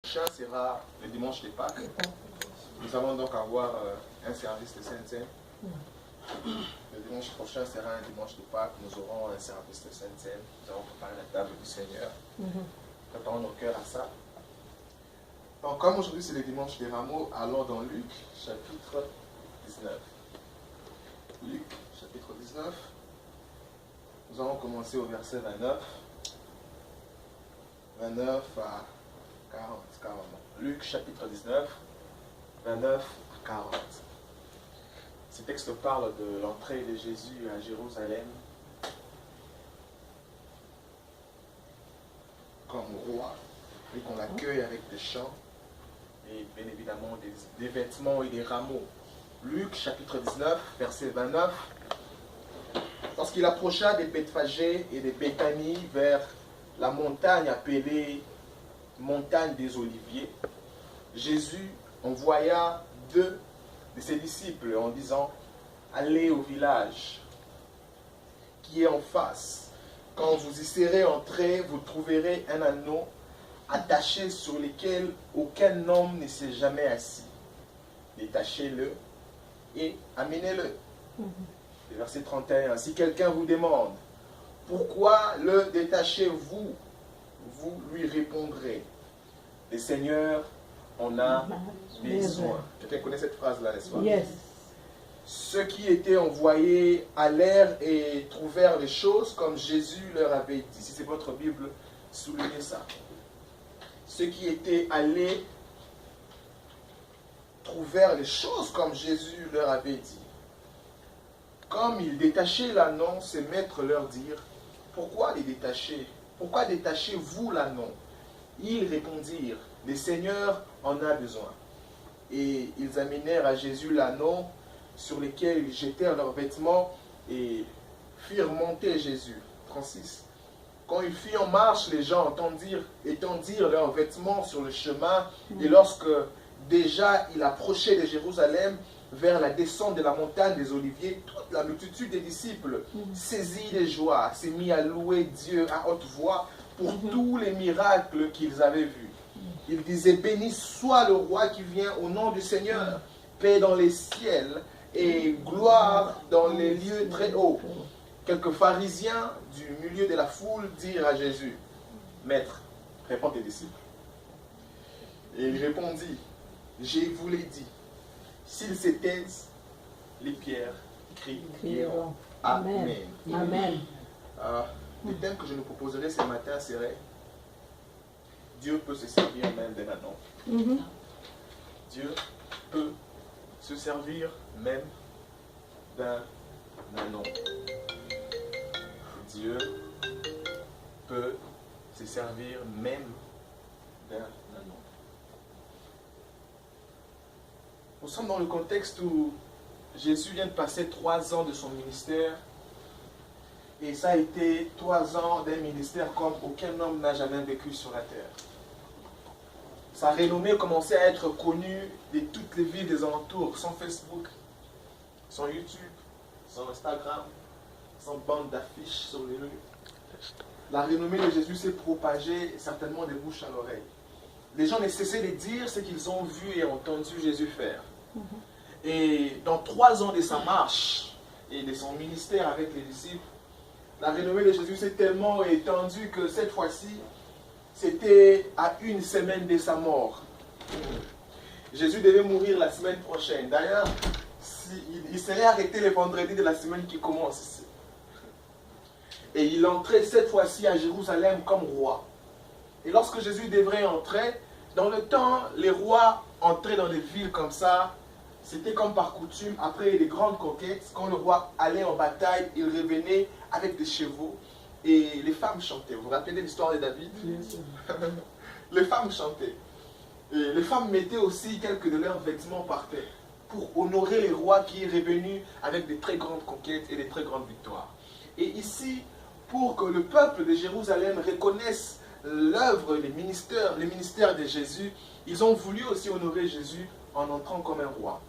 prochain sera le dimanche des Pâques. Nous allons donc avoir un service de Sainte-Seine. Le dimanche prochain sera un dimanche de Pâques. Nous aurons un service de Sainte-Seine. Nous allons préparer la table du Seigneur. Préparons nos cœurs à ça. Donc, comme aujourd'hui c'est le dimanche des rameaux, allons dans Luc, chapitre 19. Luc, chapitre 19. Nous allons commencer au verset 29. 29 à 40. Luc, chapitre 19, 29 à 40. Ce texte parle de l'entrée de Jésus à Jérusalem comme roi, et qu'on l'accueille avec des chants et bien évidemment des vêtements et des rameaux. Luc, chapitre 19, verset 29. Lorsqu'il approcha des Bethphagée et des Béthanie vers la montagne appelée montagne des Oliviers, Jésus envoya 2 de ses disciples en disant: allez au village qui est en face. Quand vous y serez entrés, vous trouverez un anneau attaché sur lequel aucun homme ne s'est jamais assis. Détachez-le et amenez-le. Verset 31. Si quelqu'un vous demande pourquoi le détachez-vous, vous lui répondrez: le Seigneur en a besoin. Quelqu'un connaît cette phrase-là, n'est-ce pas? Yes. Ceux qui étaient envoyés allèrent et trouvèrent les choses comme Jésus leur avait dit. Si c'est votre Bible, soulignez ça. Ceux qui étaient allés trouvèrent les choses comme Jésus leur avait dit. Comme ils détachaient l'anneau, ses maîtres leur dirent: pourquoi les détacher? Pourquoi détachez-vous l'anneau? Ils répondirent: le Seigneur en a besoin. Et ils amenèrent à Jésus l'anneau, sur lequel ils jetèrent leurs vêtements et firent monter Jésus. 36. Quand il fit en marche, les gens étendirent leurs vêtements sur le chemin, et lorsque déjà il approchait de Jérusalem, vers la descente de la montagne des Oliviers, toute la multitude des disciples, saisis de joie, s'est mis à louer Dieu à haute voix pour tous les miracles qu'ils avaient vus. Ils disaient: béni soit le roi qui vient au nom du Seigneur, paix dans les ciels et gloire dans les lieux très hauts. Quelques pharisiens du milieu de la foule dirent à Jésus: Maître, réponds tes disciples. Et il répondit: je vous l'ai dit, s'ils se taisent, les pierres crieront. Amen. Amen. Le thème que je nous proposerai ce matin serait: Dieu peut se servir même d'un anneau. Dieu peut se servir même d'un anneau. Dieu peut se servir même d'un anneau. Nous sommes dans le contexte où Jésus vient de passer 3 ans de son ministère, et ça a été 3 ans d'un ministère comme aucun homme n'a jamais vécu sur la terre. Sa renommée commençait à être connue de toutes les villes des alentours, son Facebook, son YouTube, son Instagram, son bande d'affiches sur les rues. La renommée de Jésus s'est propagée certainement de bouche à l'oreille. Les gens ne cessaient de dire ce qu'ils ont vu et entendu Jésus faire. Et dans 3 ans de sa marche et de son ministère avec les disciples, la renommée de Jésus s'est tellement étendue que cette fois-ci, c'était à 1 semaine de sa mort. Jésus devait mourir la semaine prochaine. D'ailleurs, il serait arrêté le vendredi de la semaine qui commence ici. Et il entrait cette fois-ci à Jérusalem comme roi. Et lorsque Jésus devrait entrer, dans le temps, les rois entraient dans des villes comme ça. C'était comme par coutume, après les grandes conquêtes, quand le roi allait en bataille, il revenait avec des chevaux et les femmes chantaient. Vous vous rappelez l'histoire de David? Les femmes chantaient. Et les femmes mettaient aussi quelques de leurs vêtements par terre pour honorer les rois qui est revenu avec de très grandes conquêtes et de très grandes victoires. Et ici, pour que le peuple de Jérusalem reconnaisse l'œuvre, les ministères de Jésus, ils ont voulu aussi honorer Jésus en entrant comme un roi.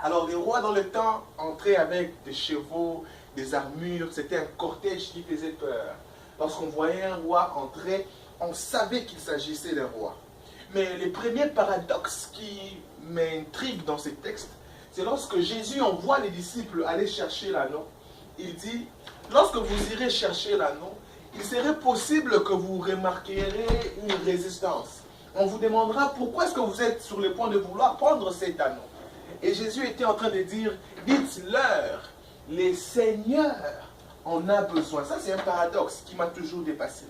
Alors les rois dans le temps entraient avec des chevaux, des armures, c'était un cortège qui faisait peur. Lorsqu'on voyait un roi entrer, on savait qu'il s'agissait d'un roi. Mais les premiers paradoxes qui m'intriguent dans ces textes, c'est lorsque Jésus envoie les disciples aller chercher l'anneau. Il dit, lorsque vous irez chercher l'anneau, il serait possible que vous remarquerez une résistance. On vous demandera pourquoi est-ce que vous êtes sur le point de vouloir prendre cet anneau. Et Jésus était en train de dire, dites-leur, les seigneurs en ont besoin. Ça, c'est un paradoxe qui m'a toujours dépassé.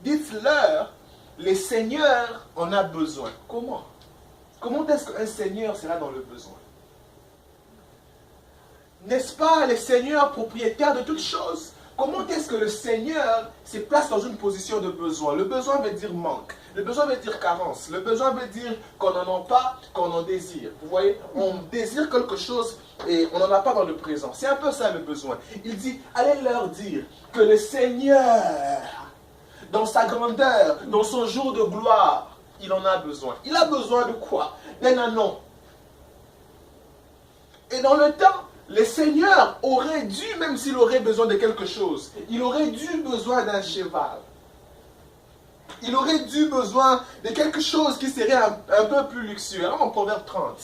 Dites-leur, les seigneurs en ont besoin. Comment? Comment est-ce qu'un seigneur sera dans le besoin? N'est-ce pas les seigneurs propriétaires de toutes choses? Comment est-ce que le Seigneur se place dans une position de besoin? Le besoin veut dire manque. Le besoin veut dire carence. Le besoin veut dire qu'on n'en a pas, qu'on en désire. Vous voyez, on désire quelque chose et on n'en a pas dans le présent. C'est un peu ça le besoin. Il dit, allez leur dire que le Seigneur, dans sa grandeur, dans son jour de gloire, il en a besoin. Il a besoin de quoi? D'un anneau. Et dans le temps, le Seigneur aurait dû, même s'il aurait besoin de quelque chose, il aurait dû besoin d'un cheval. Il aurait dû besoin de quelque chose qui serait un peu plus luxueux. Allons en Proverbe 30.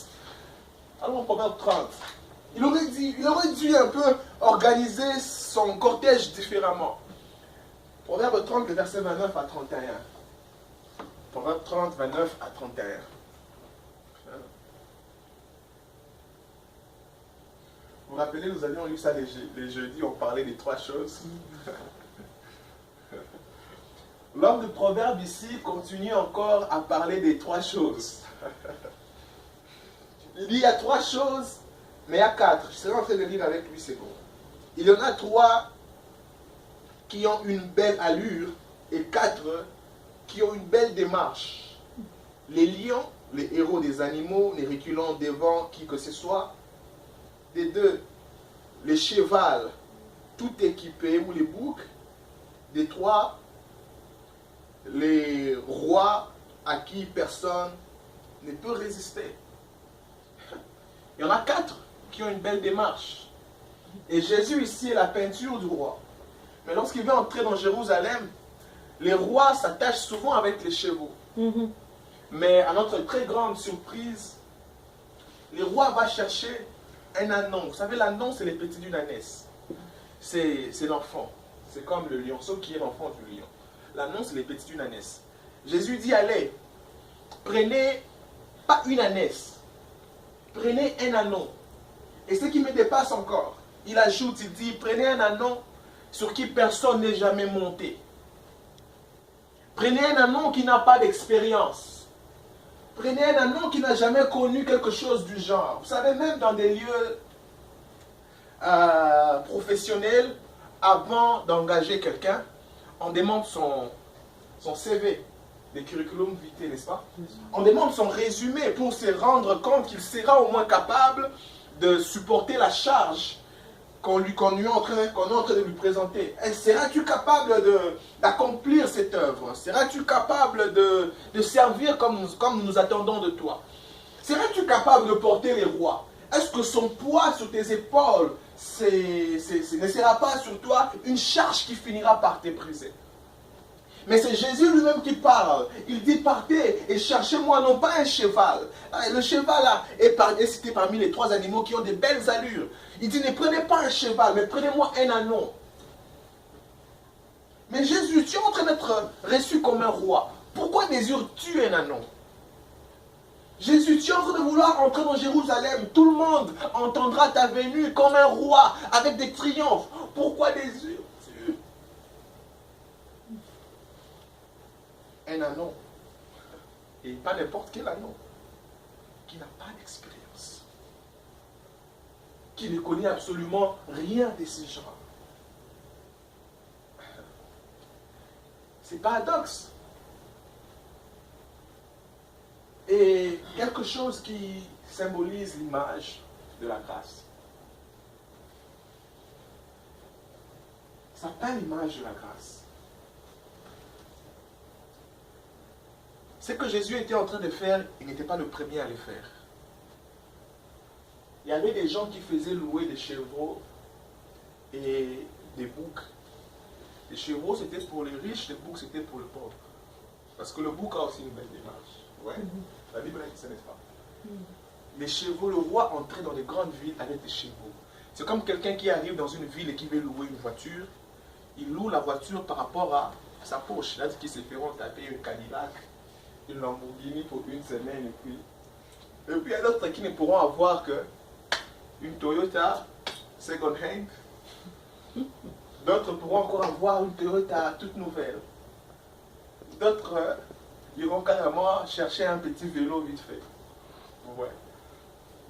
Allons en Proverbe 30. Il aurait dû un peu organiser son cortège différemment. Proverbe 30, le verset 29 à 31. Proverbe 30, 29 à 31. Vous vous rappelez, nous avions lu ça les jeudis, on parlait des trois choses. L'homme de Proverbe ici continue encore à parler des trois choses. Il dit il y a trois choses, mais il y a quatre. Je serai en train de lire avec lui, c'est bon. Il y en a trois qui ont une belle allure et quatre qui ont une belle démarche. Les lions, les héros des animaux, ne reculant devant qui que ce soit. Des deux, les chevals, tout équipés, ou les boucs. Des trois, les rois à qui personne ne peut résister. Il y en a quatre qui ont une belle démarche. Et Jésus ici est la peinture du roi. Mais lorsqu'il veut entrer dans Jérusalem, les rois s'attachent souvent avec les chevaux. Mais à notre très grande surprise, le roi va chercher un anon. Vous savez, l'anon, c'est les petits d'une ânesse. C'est l'enfant. C'est comme le lion, sauf qui est l'enfant du lion. L'anon, c'est les petits d'une ânesse. Jésus dit, allez, prenez pas une ânesse, prenez un anon. Et ce qui me dépasse encore, il ajoute, il dit, prenez un anon sur qui personne n'est jamais monté. Prenez un anon qui n'a pas d'expérience. Prenez un anon qui n'a jamais connu quelque chose du genre. Vous savez, même dans des lieux professionnels, avant d'engager quelqu'un, on demande son CV, des curriculum vitae, n'est-ce pas? On demande son résumé pour se rendre compte qu'il sera au moins capable de supporter la charge qu'on est en train de lui présenter. Seras-tu capable d'accomplir cette œuvre? Seras-tu capable de servir comme nous attendons de toi? Seras-tu capable de porter les rois? Est-ce que son poids sur tes épaules ne sera pas sur toi une charge qui finira par t'épuiser? Mais c'est Jésus lui-même qui parle. Il dit, partez et cherchez-moi non pas un cheval. Le cheval là est cité parmi les trois animaux qui ont des belles allures. Il dit, ne prenez pas un cheval, mais prenez-moi un anon. Mais Jésus, tu es en train d'être reçu comme un roi. Pourquoi désires-tu un anon? Jésus, tu es en train de vouloir entrer dans Jérusalem. Tout le monde entendra ta venue comme un roi, avec des triomphes. Pourquoi désires-tu un anon? Et pas n'importe quel anon, qui n'a pas d'expérience, qui ne connaît absolument rien de ce genre. C'est paradoxe. Et quelque chose qui symbolise l'image de la grâce. Ça peint l'image de la grâce. Ce que Jésus était en train de faire, il n'était pas le premier à le faire. Il y avait des gens qui faisaient louer des chevaux et des boucs. Les chevaux, c'était pour les riches, les boucs, c'était pour le pauvre. Parce que le bouc a aussi une belle démarche. Ouais. La Bible a dit ça, n'est-ce pas? Les chevaux, le roi entrait dans les grandes villes avec des chevaux. C'est comme quelqu'un qui arrive dans une ville et qui veut louer une voiture. Il loue la voiture par rapport à sa poche. Là, qui se feront taper une Cadillac, une Lamborghini pour une semaine. Et puis il y a d'autres qui ne pourront avoir que une Toyota second hand. D'autres pourront encore avoir une Toyota toute nouvelle. D'autres iront carrément chercher un petit vélo vite fait. Ouais.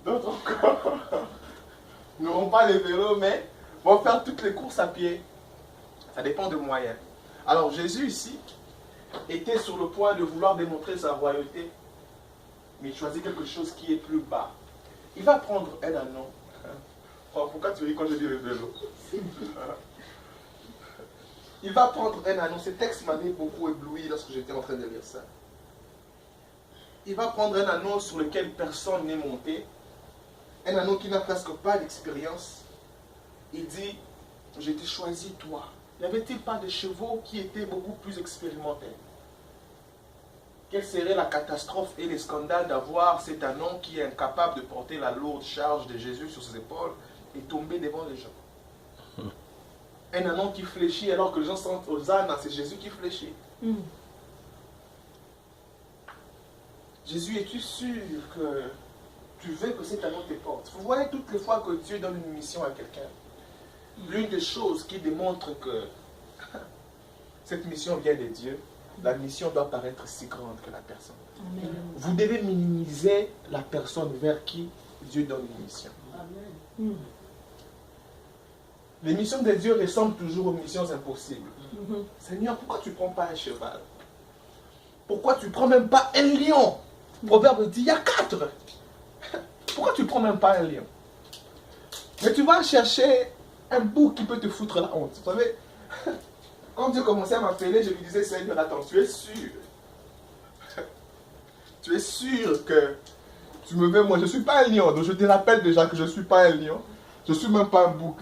D'autres encore n'auront pas les vélos, mais vont faire toutes les courses à pied. Ça dépend des moyens. Alors Jésus ici était sur le point de vouloir démontrer sa royauté, mais il choisit quelque chose qui est plus bas. Il va prendre un anneau. Oh, pourquoi tu ris quand je dis le vélo? Il va prendre un anneau. Ce texte m'avait beaucoup ébloui lorsque j'étais en train de lire ça. Il va prendre un anneau sur lequel personne n'est monté. Un anneau qui n'a presque pas d'expérience. Il dit, j'ai été choisi toi. N'y avait-il pas de chevaux qui étaient beaucoup plus expérimentés? Quelle serait la catastrophe et le scandale d'avoir cet anneau qui est incapable de porter la lourde charge de Jésus sur ses épaules et tomber devant les gens? Un anneau qui fléchit alors que les gens sentent Hosanna, c'est Jésus qui fléchit. Jésus, es-tu sûr que tu veux que cet anneau te porte? Vous voyez, toutes les fois que Dieu donne une mission à quelqu'un, l'une des choses qui démontre que cette mission vient de Dieu, la mission doit paraître si grande que la personne. Amen. Vous devez minimiser la personne vers qui Dieu donne une mission. Amen. Les missions de Dieu ressemblent toujours aux missions impossibles. Seigneur, pourquoi tu ne prends pas un cheval? Pourquoi tu ne prends même pas un lion? Proverbe dit, il y a 4. Pourquoi tu ne prends même pas un lion? Mais tu vas chercher un bouc qui peut te foutre la honte. Vous savez, quand Dieu commençait à m'appeler, je lui disais, Seigneur, attends, tu es sûr? Tu es sûr que tu me veux, moi, je ne suis pas un lion. Donc je te rappelle déjà que je ne suis pas un lion. Je ne suis même pas un bouc.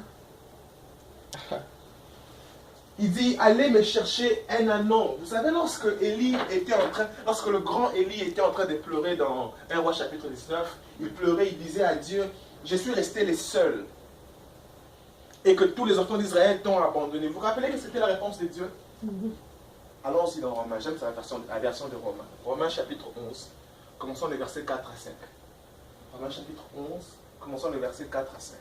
Il dit, allez me chercher un anneau. Vous savez, lorsque le grand Élie était en train de pleurer dans 1 Roi chapitre 19, il pleurait, il disait à Dieu, je suis resté le seul. Et que tous les enfants d'Israël t'ont abandonné. Vous vous rappelez que c'était la réponse de Dieu? Allons-y dans Romains, j'aime la version de Romains. Romains chapitre 11, commençons le verset 4 à 5. Romains chapitre 11, commençons le verset 4 à 5.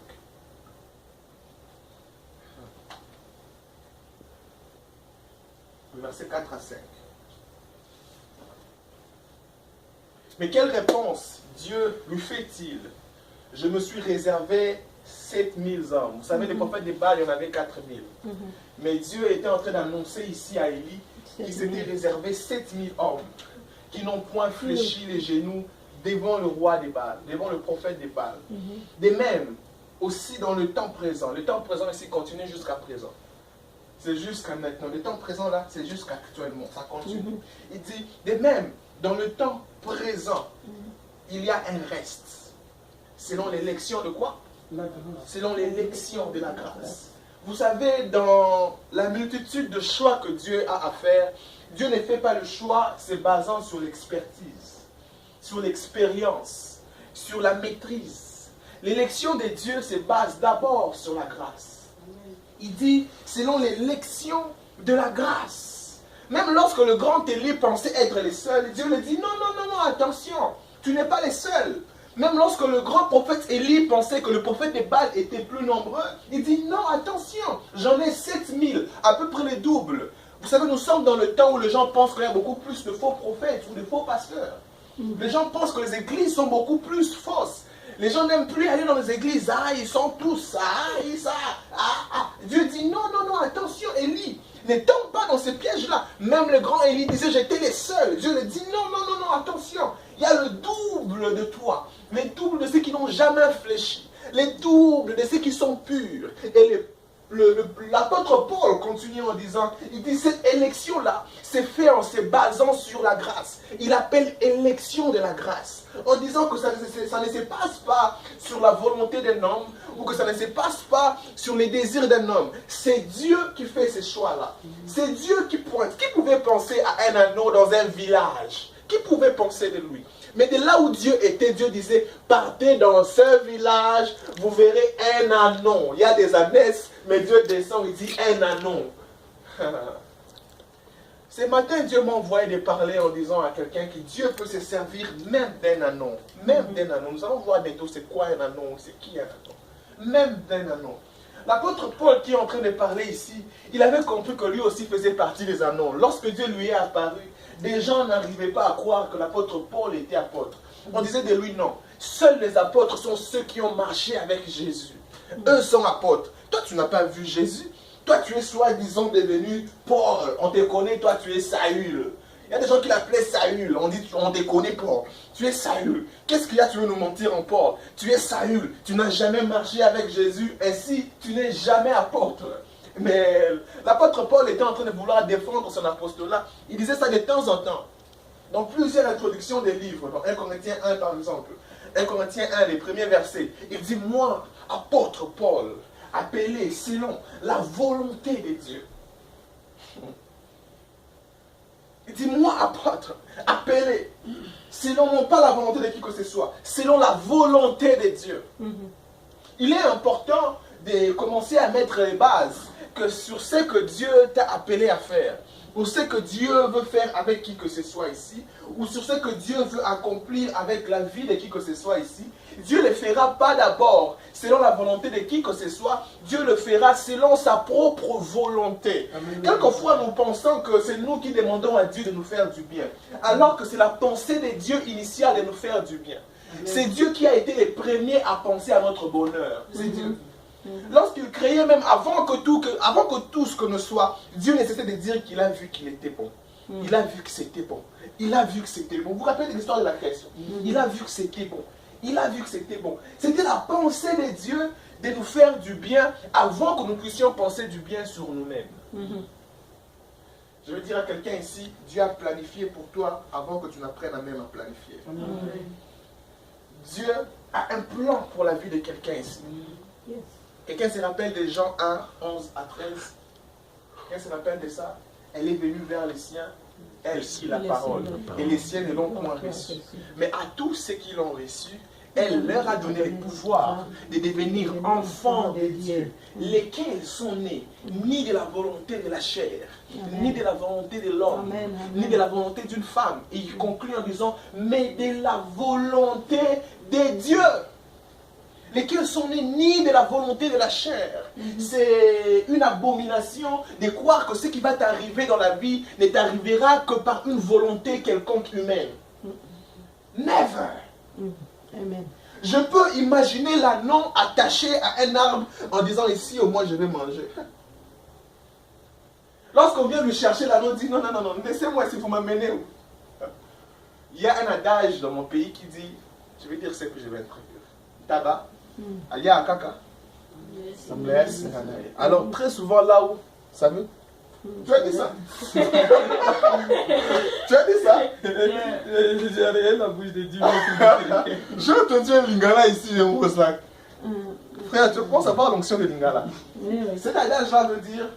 Le verset 4 à 5. Mais quelle réponse Dieu lui fait-il? Je me suis réservé 7000 hommes. Vous savez, les prophètes de Baal, il y en avait 4000. Mais Dieu était en train d'annoncer ici à Élie qu'il s'était réservé 7000 hommes qui n'ont point fléchi les genoux devant le roi des Baal, devant le prophète des Baal. De même, aussi dans le temps présent ici continue jusqu'à présent. C'est jusqu'à maintenant. Le temps présent là, c'est jusqu'actuellement. Ça continue. Il dit, de même, dans le temps présent, il y a un reste. Selon l'élection de quoi? Selon l'élection de la grâce. Vous savez, dans la multitude de choix que Dieu a à faire, Dieu ne fait pas le choix se basant sur l'expertise, sur l'expérience, sur la maîtrise. L'élection de Dieu se base d'abord sur la grâce. Il dit, selon l'élection de la grâce. Même lorsque le grand Élie pensait être le seul, Dieu lui dit, non, non, non, non, attention, tu n'es pas le seul. Même lorsque le grand prophète Élie pensait que le prophète des Baal était plus nombreux, il dit, non, attention, j'en ai 7000, à peu près le double. Vous savez, nous sommes dans le temps où les gens pensent qu'il y a beaucoup plus de faux prophètes ou de faux pasteurs. Les gens pensent que les églises sont beaucoup plus fausses. Les gens n'aiment plus aller dans les églises. Ah, ils sont tous Dieu dit non, non, non, attention, Élie, ne tombe pas dans ces pièges-là. Même le grand Élie disait, j'étais les seuls. Dieu lui dit non, non, non, non, attention. Il y a le double de toi. Les doubles de ceux qui n'ont jamais fléchi. Les doubles de ceux qui sont purs. Et l'apôtre Paul continue en disant, il dit cette élection-là, c'est fait en se basant sur la grâce. Il appelle élection de la grâce. En disant que ça ne se passe pas sur la volonté d'un homme ou que ça ne se passe pas sur les désirs d'un homme. C'est Dieu qui fait ces choix-là. C'est Dieu qui pointe. Qui pouvait penser à un anneau dans un village Qui pouvait penser de lui? Mais de là où Dieu était, Dieu disait, partez dans ce village, vous verrez un anon. Il y a des ânesses, mais Dieu descend, il dit un anon. Ce matin, Dieu m'a envoyé de parler en disant à quelqu'un que Dieu peut se servir même d'un anon. Même d'un anon. Nous allons voir bientôt c'est quoi un anon, c'est qui un anon. Même d'un anon. L'apôtre Paul qui est en train de parler ici, il avait compris que lui aussi faisait partie des anons. Lorsque Dieu lui est apparu, des gens n'arrivaient pas à croire que l'apôtre Paul était apôtre. On disait de lui non. Seuls les apôtres sont ceux qui ont marché avec Jésus. Eux sont apôtres. Toi, tu n'as pas vu Jésus. Toi, tu es soi-disant devenu Paul. On te connaît, toi, tu es Saül. Il y a des gens qui l'appelaient Saül. On dit, on te connaît Paul. Tu es Saül. Qu'est-ce qu'il y a, tu veux nous mentir en Paul? Tu es Saül. Tu n'as jamais marché avec Jésus. Ainsi, tu n'es jamais apôtre. Mais l'apôtre Paul était en train de vouloir défendre son apostolat. Il disait ça de temps en temps. Dans plusieurs introductions des livres. Dans 1 Corinthiens 1, par exemple. 1 Corinthiens 1, les premiers versets. Il dit, moi, apôtre Paul, appelé selon la volonté de Dieu. Il dit, moi, apôtre, appelé selon non pas la volonté de qui que ce soit, selon la volonté de Dieu. Il est important de commencer à mettre les bases que sur ce que Dieu t'a appelé à faire, ou ce que Dieu veut faire avec qui que ce soit ici, ou sur ce que Dieu veut accomplir avec la vie de qui que ce soit ici. Dieu ne le fera pas d'abord selon la volonté de qui que ce soit, Dieu le fera selon sa propre volonté. Amen. Quelquefois, nous pensons que c'est nous qui demandons à Dieu de nous faire du bien, alors que c'est la pensée de Dieu initiale de nous faire du bien. C'est Dieu qui a été le premier à penser à notre bonheur. C'est Dieu. Lorsqu'il créait, même avant que tout ce que nous soit, Dieu ne cessait de dire qu'il a vu qu'il était bon. Il a vu que c'était bon. Il a vu que c'était bon. Vous vous rappelez de l'histoire de la création? Il a vu que c'était bon. Il a vu que c'était bon. C'était la pensée de Dieu de nous faire du bien avant que nous puissions penser du bien sur nous-mêmes. Je veux dire à quelqu'un ici, Dieu a planifié pour toi avant que tu n'apprennes à même à planifier. Dieu a un plan pour la vie de quelqu'un ici. Quelqu'un se rappelle de Jean 1, 11 à 13. Quelqu'un se rappelle de ça? Elle est venue vers les siens, elle suit la parole. Et les siens ne l'ont point reçu. Mais à tous ceux qui l'ont reçu, elle leur a donné le pouvoir de devenir enfants de Dieu, lesquels sont nés ni de la volonté de la chair, ni de la volonté de l'homme, ni de la volonté d'une femme. Et il conclut en disant, mais de la volonté de Dieu. Lesquels sont nés ni de la volonté de la chair. C'est une abomination de croire que ce qui va t'arriver dans la vie ne t'arrivera que par une volonté quelconque humaine. Never. Amen. Je peux imaginer l'ânon attaché à un arbre en disant ici au moins je vais manger. Lorsqu'on vient lui chercher, l'ânon dit non, laissez-moi ici, il faut m'amener où? Il y a un adage dans mon pays qui dit, je vais dire ce que je vais introduire. Tabac. Il y a un caca. Alors très souvent là où, ça veut? Tu as dit ça? Tu as dit ça? J'ai rien la bouche de Dieu. J'ai entendu un lingala ici, je me pose là. Frère, tu penses avoir l'onction de lingala? Cet adage-là veut dire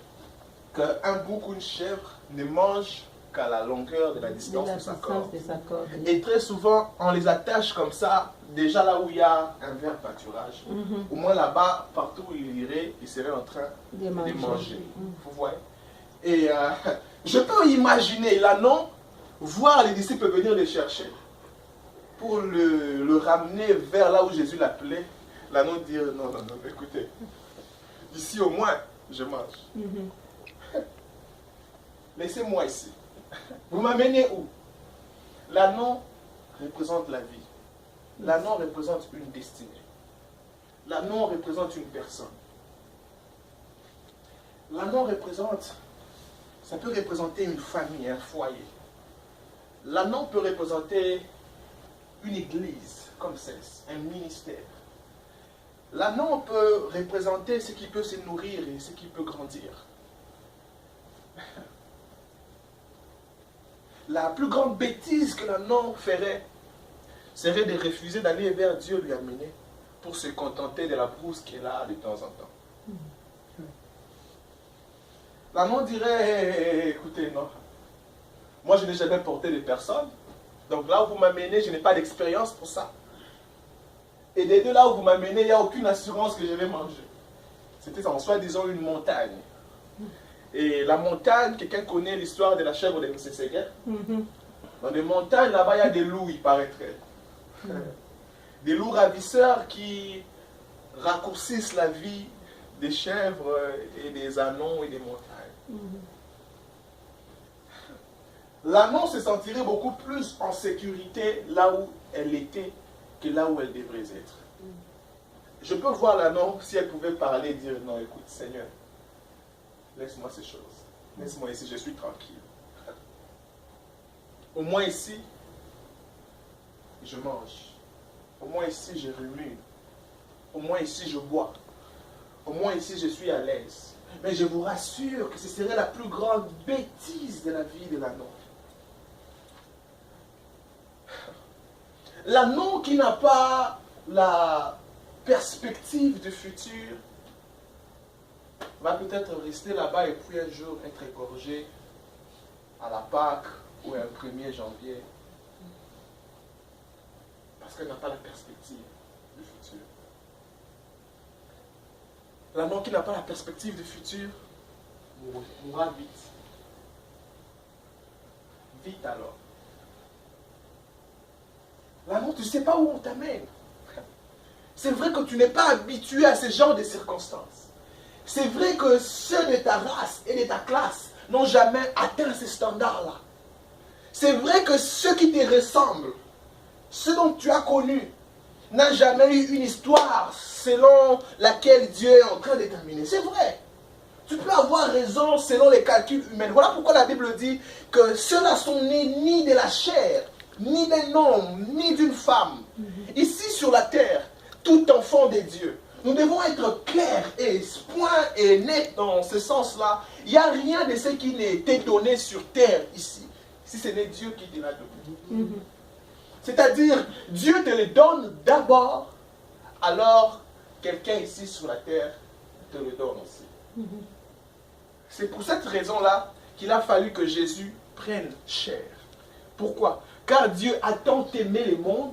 qu'un bouc ou une chèvre ne mange qu'à la longueur de la distance de sa corde. Et très souvent, on les attache comme ça, déjà là où il y a un vert pâturage. Au moins là-bas, partout où il irait, il serait en train de manger. Vous voyez? Et je peux imaginer l'ânon voir les disciples venir les chercher pour le ramener vers là où Jésus l'appelait. L'ânon dire non, écoutez, ici au moins, je mange. Laissez-moi ici. Vous m'amenez où? L'ânon représente la vie. L'ânon représente une destinée. L'ânon représente une personne. L'ânon représente, ça peut représenter une famille, un foyer. L'ânon peut représenter une église comme celle-ci, un ministère. L'ânon peut représenter ce qui peut se nourrir et ce qui peut grandir. La plus grande bêtise que l'ânon ferait serait de refuser d'aller vers Dieu lui amener pour se contenter de la brousse qu'elle a de temps en temps. L'ânon dirait, écoutez, non, moi je n'ai jamais porté de personne, Donc là où vous m'amenez, je n'ai pas d'expérience pour ça. Et des deux là où vous m'amenez, il n'y a aucune assurance que je vais manger. C'était en soi-disant une montagne. Et la montagne, quelqu'un connaît l'histoire de la chèvre de M. Séguer. Dans les montagnes, là-bas, il y a des loups, il paraîtrait. Des loups ravisseurs qui raccourcissent la vie des chèvres et des ânons et des montagnes. L'ânon se sentirait beaucoup plus en sécurité là où elle était que là où elle devrait être. Je peux voir l'ânon si elle pouvait parler et dire non, écoute, Seigneur, laisse-moi ces choses. Laisse-moi ici, je suis tranquille. Au moins ici, je mange. Au moins ici, je rumine. Au moins ici, je bois. Au moins ici, je suis à l'aise. Mais je vous rassure que ce serait la plus grande bêtise de la vie de l'ânon. L'ânon qui n'a pas la perspective du futur va peut-être rester là-bas et puis un jour être égorgé à la Pâque ou un 1er janvier. Parce qu'elle n'a pas la perspective du futur. L'ânon qui n'a pas la perspective du futur mourra vite. Vite alors. L'ânon, tu ne sais pas où on t'amène. C'est vrai que tu n'es pas habitué à ce genre de circonstances. C'est vrai que ceux de ta race et de ta classe n'ont jamais atteint ces standards-là. C'est vrai que ceux qui te ressemblent, ceux dont tu as connu, n'ont jamais eu une histoire selon laquelle Dieu est en train de terminer. C'est vrai. Tu peux avoir raison selon les calculs humains. Voilà pourquoi la Bible dit que ceux-là sont nés ni de la chair, ni d'un homme, ni d'une femme. Ici sur la terre, tout enfant de Dieu. Nous devons être clairs et point et net dans ce sens-là. Il n'y a rien de ce qui n'est été donné sur terre ici, si ce n'est Dieu qui te l'a donné. C'est-à-dire, Dieu te le donne d'abord, alors quelqu'un ici sur la terre te le donne aussi. C'est pour cette raison-là qu'il a fallu que Jésus prenne chair. Pourquoi? Car Dieu a tant aimé le monde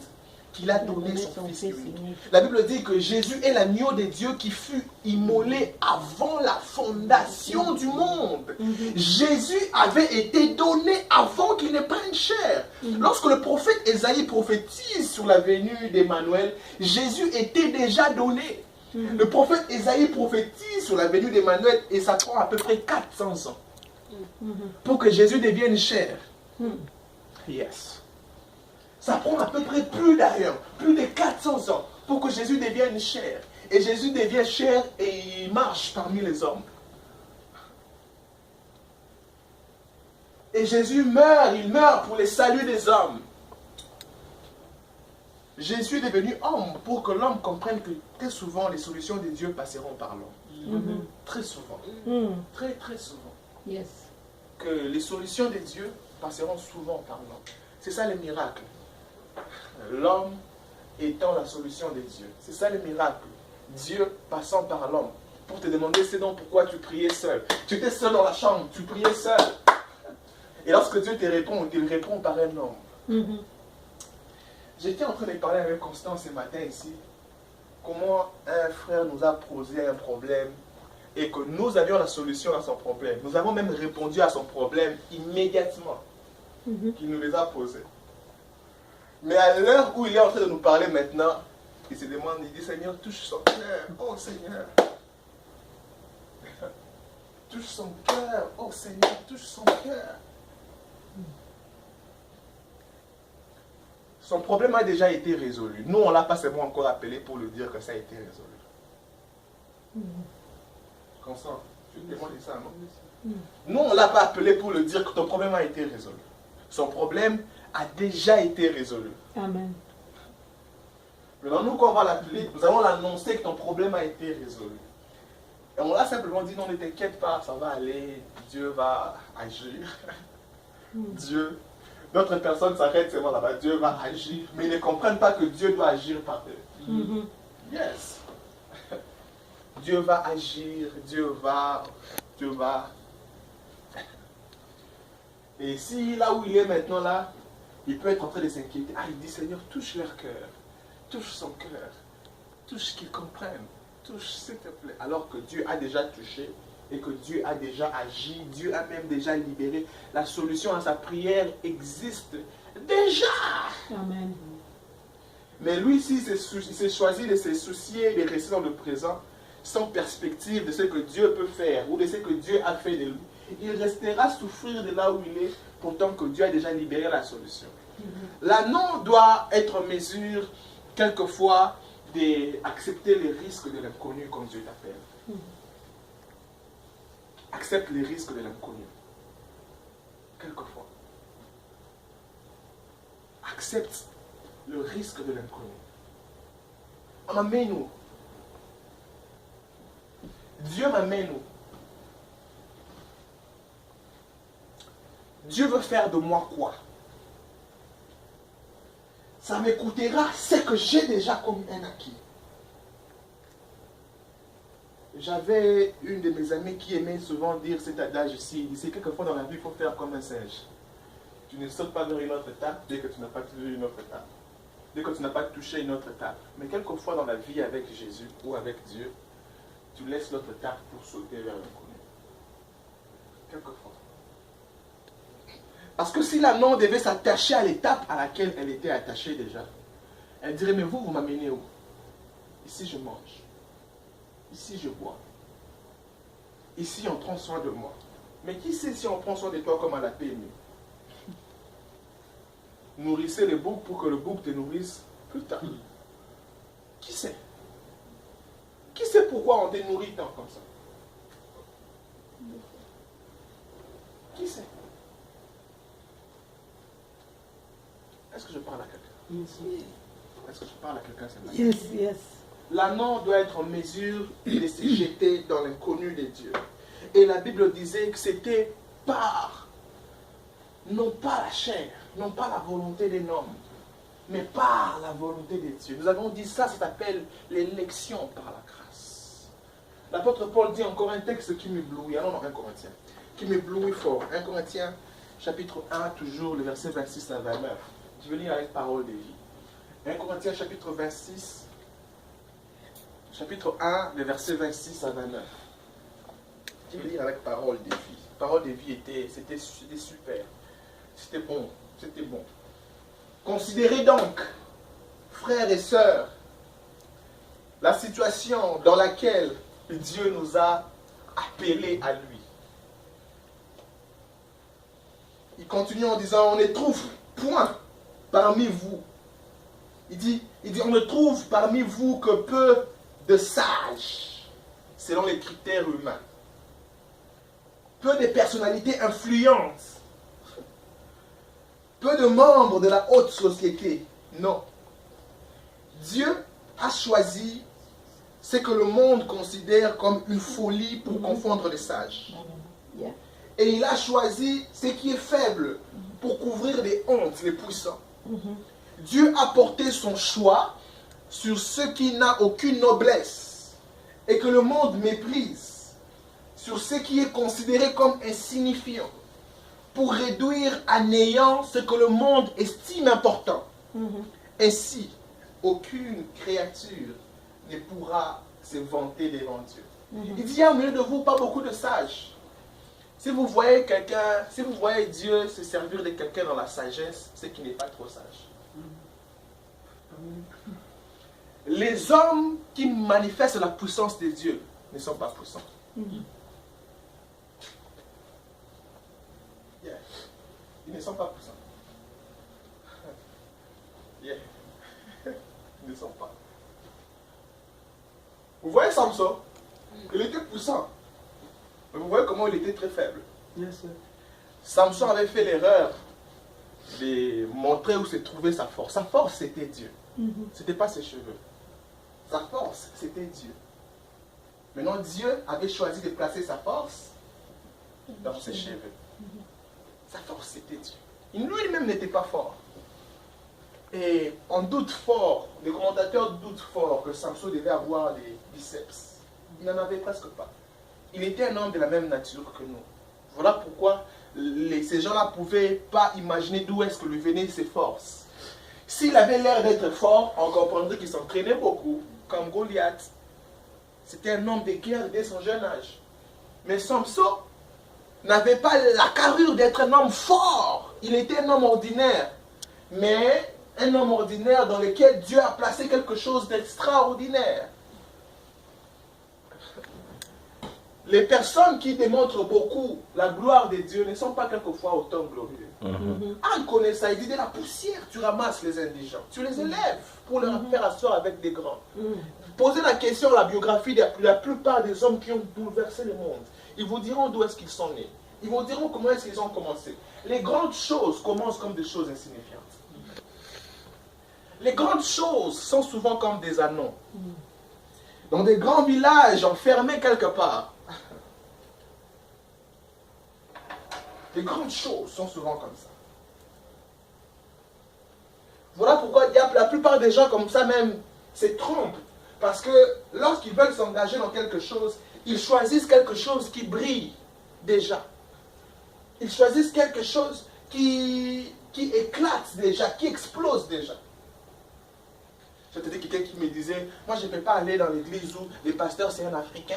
qu'il a donné son Fils unique. La Bible dit que Jésus est l'agneau de Dieu qui fut immolé avant la fondation du monde. Jésus avait été donné avant qu'il ne prenne chair. Lorsque le prophète Ésaïe prophétise sur la venue d'Emmanuel, Jésus était déjà donné. Le prophète Ésaïe prophétise sur la venue d'Emmanuel et ça prend à peu près 400 ans pour que Jésus devienne chair. Yes. Ça prend à peu près plus d'ailleurs, plus de 400 ans pour que Jésus devienne chair. Et Jésus devient chair et il marche parmi les hommes. Et Jésus meurt, il meurt pour le salut des hommes. Jésus est devenu homme pour que l'homme comprenne que très souvent les solutions de Dieu passeront par l'homme. Très souvent. Très très souvent. Yes. Que les solutions de Dieu passeront souvent par l'homme. C'est ça le miracle. L'homme étant la solution de Dieu. C'est ça le miracle. Dieu passant par l'homme. Pour te demander c'est donc pourquoi tu priais seul. Tu étais seul dans la chambre, tu priais seul. Et lorsque Dieu te répond, il te répond par un homme. J'étais en train de parler avec Constance ce matin ici. Comment un frère nous a posé un problème et que nous avions la solution à son problème. Nous avons même répondu à son problème immédiatement qu'il nous les a posés. Mais à l'heure où il est en train de nous parler maintenant, il se demande, il dit, Seigneur, touche son cœur. Oh Seigneur. Touche son cœur. Oh Seigneur, touche son cœur. Son problème a déjà été résolu. Nous, on ne l'a pas seulement encore appelé pour lui dire que ça a été résolu. Constant, tu témoignes de ça, non? Nous, on ne l'a pas appelé pour lui dire que ton problème a été résolu. Son problème a déjà été résolu. Amen. Maintenant, nous, quand on va l'appeler, nous allons l'annoncer que ton problème a été résolu. Et on l'a simplement dit, non, ne t'inquiète pas, ça va aller, Dieu va agir. Dieu, d'autres personnes s'arrêtent seulement là-bas, Dieu va agir, mais ils ne comprennent pas que Dieu doit agir par eux. Yes. Dieu va agir, Dieu va. Et si là où il est maintenant là, il peut être en train de s'inquiéter. Ah, il dit, Seigneur, touche leur cœur, touche son cœur, touche qu'ils comprennent, touche s'il te plaît. Alors que Dieu a déjà touché et que Dieu a déjà agi, Dieu a même déjà libéré. La solution à sa prière existe déjà. Amen. Mais lui, ici, il s'est choisi de se soucier de rester dans le présent, sans perspective de ce que Dieu peut faire ou de ce que Dieu a fait de lui. Il restera souffrir de là où il est, pourtant que Dieu a déjà libéré la solution. L'annon doit être en mesure, quelquefois, d'accepter les risques de l'inconnu quand Dieu t'appelle. Accepte les risques de l'inconnu. Quelquefois. Accepte le risque de l'inconnu. On m'amène où? Dieu m'amène où? Dieu veut faire de moi quoi? Ça me coûtera ce que j'ai déjà comme un acquis. J'avais une de mes amies qui aimait souvent dire cet adage ici. Il disait quelquefois dans la vie, il faut faire comme un singe. Tu ne sautes pas vers une autre étape dès que tu n'as pas touché une autre étape. Dès que tu n'as pas touché une autre étape. Mais quelquefois dans la vie avec Jésus ou avec Dieu, tu laisses l'autre étape pour sauter vers l'inconnu. Quelquefois. Parce que si l'annon devait s'attacher à l'étape à laquelle elle était attachée déjà, elle dirait, mais vous m'amenez où? Ici je mange. Ici je bois. Ici on prend soin de moi. Mais qui sait si on prend soin de toi comme à la PMU? Nourrissez le bouc pour que le bouc te nourrisse plus tard. Qui sait? Qui sait pourquoi on te nourrit tant comme ça? Qui sait? Est-ce que je parle à quelqu'un? Est-ce que je parle à quelqu'un? Yes, yes. L'annon doit être en mesure de se jeter dans l'inconnu de Dieu. Et la Bible disait que c'était par, non pas la chair, non pas la volonté des hommes, mais par la volonté de Dieu. Nous avons dit ça, ça s'appelle l'élection par la grâce. L'apôtre Paul dit encore un texte qui m'éblouit, non, 1 Corinthiens, qui m'éblouit fort. 1 Corinthiens, chapitre 1, toujours, le verset 26 à 29. Je vais lire avec parole de vie. 1 Corinthiens, chapitre 26, chapitre 1, le verset 26 à 29. Je vais lire avec parole de vie. Parole de vie c'était super. C'était bon. C'était bon. Considérez donc, frères et sœurs, la situation dans laquelle Dieu nous a appelés à lui. Il continue en disant, on ne trouve point parmi vous. Il dit, on ne trouve parmi vous que peu de sages, selon les critères humains. Peu de personnalités influentes. Peu de membres de la haute société. Non. Dieu a choisi ce que le monde considère comme une folie pour confondre les sages. Et il a choisi ce qui est faible pour couvrir les hontes, les puissants. Dieu a porté son choix sur ce qui n'a aucune noblesse et que le monde méprise, sur ce qui est considéré comme insignifiant, pour réduire à néant ce que le monde estime important. Ainsi, aucune créature ne pourra se vanter devant Dieu. Il dit, il y a au milieu de vous pas beaucoup de sages. Si vous voyez quelqu'un, si vous voyez Dieu se servir de quelqu'un dans la sagesse, c'est qu'il n'est pas trop sage. Les hommes qui manifestent la puissance de Dieu ne sont pas puissants. Yeah. Ils ne sont pas puissants. Yeah. Ils ne sont pas. Vous voyez Samson? Il était puissant. Mais vous voyez comment il était très faible. Yes, sir. Samson avait fait l'erreur de montrer où se trouvait sa force. Sa force, c'était Dieu. Ce n'était pas ses cheveux. Sa force, c'était Dieu. Maintenant, Dieu avait choisi de placer sa force dans ses cheveux. Sa force, c'était Dieu. Lui-même n'était pas fort. Et on doute fort, les commentateurs doutent fort que Samson devait avoir des biceps. Il n'en avait presque pas. Il était un homme de la même nature que nous. Voilà pourquoi ces gens-là ne pouvaient pas imaginer d'où est-ce que lui venaient ses forces. S'il avait l'air d'être fort, on comprendrait qu'il s'entraînait beaucoup, comme Goliath. C'était un homme de guerre dès son jeune âge. Mais Samson n'avait pas la carrure d'être un homme fort. Il était un homme ordinaire. Mais un homme ordinaire dans lequel Dieu a placé quelque chose d'extraordinaire. Les personnes qui démontrent beaucoup la gloire de Dieu ne sont pas quelquefois autant glorieux. On connaît ça, il dit de la poussière, tu ramasses les indigents, tu les élèves pour leur faire asseoir avec des grands. Posez la question à la biographie de la plupart des hommes qui ont bouleversé le monde. Ils vous diront d'où est-ce qu'ils sont nés. Ils vous diront comment est-ce qu'ils ont commencé. Les grandes choses commencent comme des choses insignifiantes. Les grandes choses sont souvent comme des annons. Dans des grands villages enfermés quelque part. Les grandes choses sont souvent comme ça. Voilà pourquoi la plupart des gens comme ça même se trompent. Parce que lorsqu'ils veulent s'engager dans quelque chose, ils choisissent quelque chose qui brille déjà. Ils choisissent quelque chose qui éclate déjà, qui explose déjà. J'entendais quelqu'un qui me disait, moi je ne peux pas aller dans l'église où les pasteurs c'est un Africain.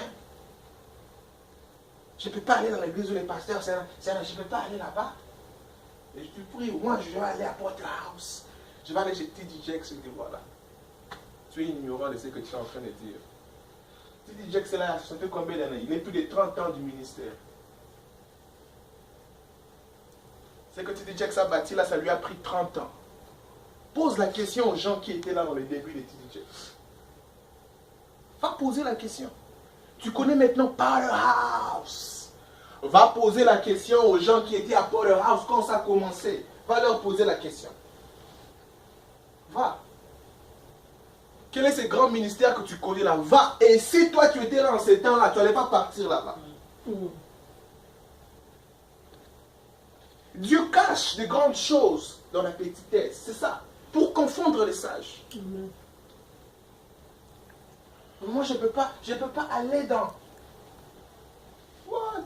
Je ne peux pas aller dans l'église où les pasteurs c'est un... Je ne peux pas aller là-bas. Et je te prie, moi je vais aller à Porthouse. Je vais aller chez T.D. Jakes et dire voilà. Tu es ignorant de ce que tu es en train de dire. T.D. Jakes c'est là, ça fait combien d'années? Il est plus de 30 ans du ministère. Ce que T.D. Jakes a bâti là, ça lui a pris 30 ans. Pose la question aux gens qui étaient là dans le début de T.D. Jakes. Va poser la question. Tu connais maintenant Porterhouse. Va poser la question aux gens qui étaient à Porterhouse quand ça a commencé. Va leur poser la question. Va. Quel est ce grand ministère que tu connais là? Va. Et si toi tu étais là en ces temps-là, tu n'allais pas partir là-bas. Dieu cache de grandes choses dans la petitesse. C'est ça. Pour confondre les sages. Moi, je ne peux pas aller dans... What?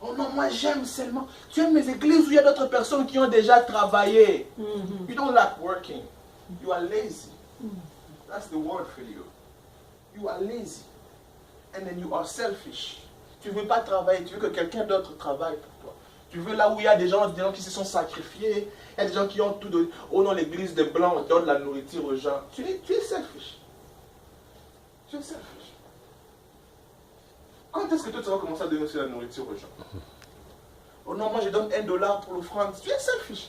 Oh non, moi j'aime seulement... Tu aimes les églises où il y a d'autres personnes qui ont déjà travaillé. You don't like working. You are lazy. That's the word for you. You are lazy. And then you are selfish. Tu ne veux pas travailler, tu veux que quelqu'un d'autre travaille pour toi. Tu veux là où il y a des gens qui se sont sacrifiés, il y a des gens qui ont tout donné. Oh non, l'église des Blancs, on donne la nourriture aux gens. Tu es selfish. Tu es selfish. Quand est-ce que toi tu vas commencer à donner aussi la nourriture aux gens? Oh non, moi je donne $1 pour l'offrande. Tu es selfish.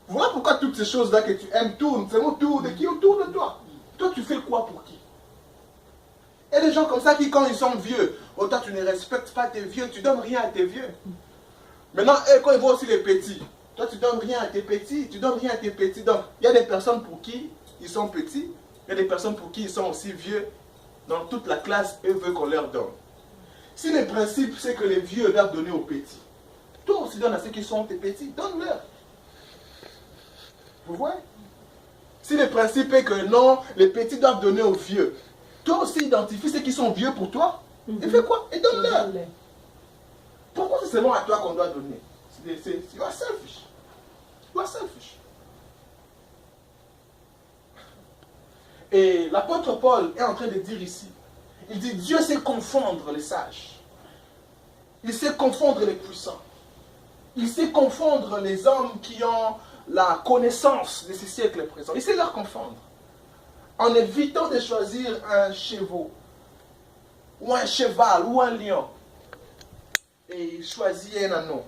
Voilà pourquoi toutes ces choses-là que tu aimes tournent. C'est mon tour de qui autour de toi. Toi tu fais quoi pour qui? Il y a des gens comme ça qui quand ils sont vieux, oh toi tu ne respectes pas tes vieux, tu ne donnes rien à tes vieux. Maintenant, quand ils voient aussi les petits, toi tu ne donnes rien à tes petits, tu ne donnes rien à tes petits. Donc, il y a des personnes pour qui ils sont petits, il y a des personnes pour qui ils sont aussi vieux. Dans toute la classe, eux veulent qu'on leur donne. Si le principe c'est que les vieux doivent donner aux petits, toi aussi donne à ceux qui sont tes petits, donne-leur. Vous voyez? Si le principe est que non, les petits doivent donner aux vieux, toi aussi identifie ceux qui sont vieux pour toi, et fais quoi? Et donne-leur. Pourquoi c'est seulement à toi qu'on doit donner? You are selfish. You are selfish. Et l'apôtre Paul est en train de dire ici, il dit Dieu sait confondre les sages. Il sait confondre les puissants. Il sait confondre les hommes qui ont la connaissance de ces siècles présents. Il sait leur confondre. En évitant de choisir un chevaux, ou un cheval, ou un lion. Et il choisit un anneau.